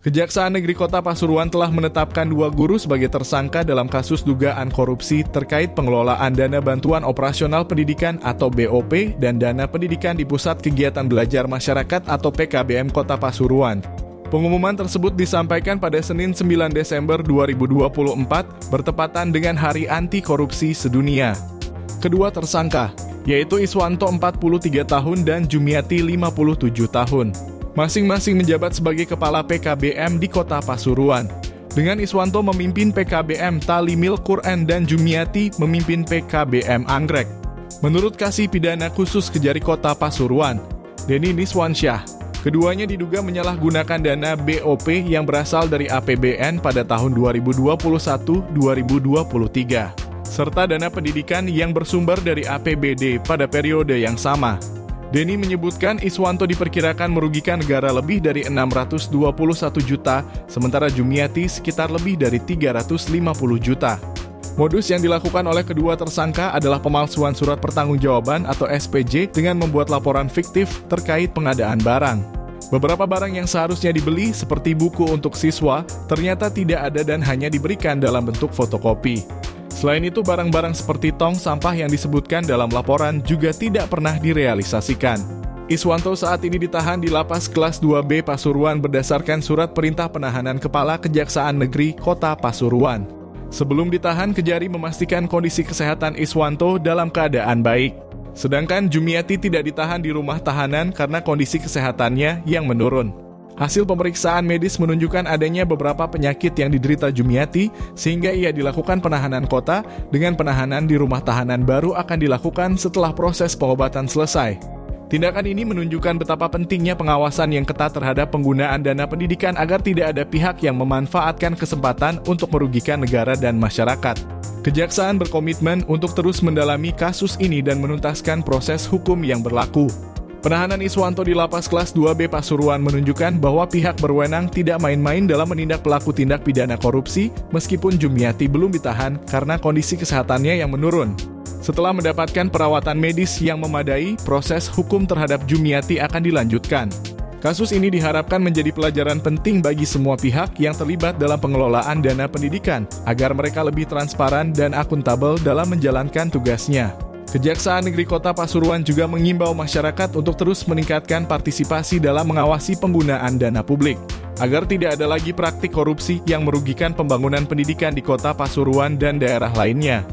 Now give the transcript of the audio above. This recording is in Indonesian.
Kejaksaan Negeri Kota Pasuruan telah menetapkan 2 guru sebagai tersangka dalam kasus dugaan korupsi terkait pengelolaan dana bantuan operasional pendidikan atau BOP dan dana pendidikan di Pusat Kegiatan Belajar Masyarakat atau PKBM Kota Pasuruan. Pengumuman tersebut disampaikan pada Senin 9 Desember 2024 bertepatan dengan Hari Anti Korupsi Sedunia. Kedua tersangka, yaitu Iswanto 43 tahun dan Jumiati 57 tahun. Masing-masing menjabat sebagai Kepala PKBM di Kota Pasuruan. Dengan Iswanto memimpin PKBM Talimil Quran dan Jumiati memimpin PKBM Anggrek. Menurut Kasih Pidana Khusus Kejari Kota Pasuruan, Denny Niswansyah, keduanya diduga menyalahgunakan dana BOP yang berasal dari APBN pada tahun 2021-2023, serta dana pendidikan yang bersumber dari APBD pada periode yang sama. Denny menyebutkan Iswanto diperkirakan merugikan negara lebih dari 621 juta, sementara Jumiati sekitar lebih dari 350 juta. Modus yang dilakukan oleh kedua tersangka adalah pemalsuan surat pertanggungjawaban atau SPJ dengan membuat laporan fiktif terkait pengadaan barang. Beberapa barang yang seharusnya dibeli, seperti buku untuk siswa, ternyata tidak ada dan hanya diberikan dalam bentuk fotokopi. Selain itu, barang-barang seperti tong sampah yang disebutkan dalam laporan juga tidak pernah direalisasikan. Iswanto saat ini ditahan di Lapas Kelas 2B Pasuruan berdasarkan surat perintah penahanan Kepala Kejaksaan Negeri Kota Pasuruan. Sebelum ditahan, Kejari memastikan kondisi kesehatan Iswanto dalam keadaan baik. Sedangkan Jumiati tidak ditahan di rumah tahanan karena kondisi kesehatannya yang menurun. Hasil pemeriksaan medis menunjukkan adanya beberapa penyakit yang diderita Jumiati, sehingga ia dilakukan penahanan kota, dengan penahanan di rumah tahanan baru akan dilakukan setelah proses pengobatan selesai. Tindakan ini menunjukkan betapa pentingnya pengawasan yang ketat terhadap penggunaan dana pendidikan agar tidak ada pihak yang memanfaatkan kesempatan untuk merugikan negara dan masyarakat. Kejaksaan berkomitmen untuk terus mendalami kasus ini dan menuntaskan proses hukum yang berlaku. Penahanan Iswanto di Lapas Kelas 2B Pasuruan menunjukkan bahwa pihak berwenang tidak main-main dalam menindak pelaku tindak pidana korupsi, meskipun Jumiati belum ditahan karena kondisi kesehatannya yang menurun. Setelah mendapatkan perawatan medis yang memadai, proses hukum terhadap Jumiati akan dilanjutkan. Kasus ini diharapkan menjadi pelajaran penting bagi semua pihak yang terlibat dalam pengelolaan dana pendidikan, agar mereka lebih transparan dan akuntabel dalam menjalankan tugasnya. Kejaksaan Negeri Kota Pasuruan juga mengimbau masyarakat untuk terus meningkatkan partisipasi dalam mengawasi penggunaan dana publik, agar tidak ada lagi praktik korupsi yang merugikan pembangunan pendidikan di Kota Pasuruan dan daerah lainnya.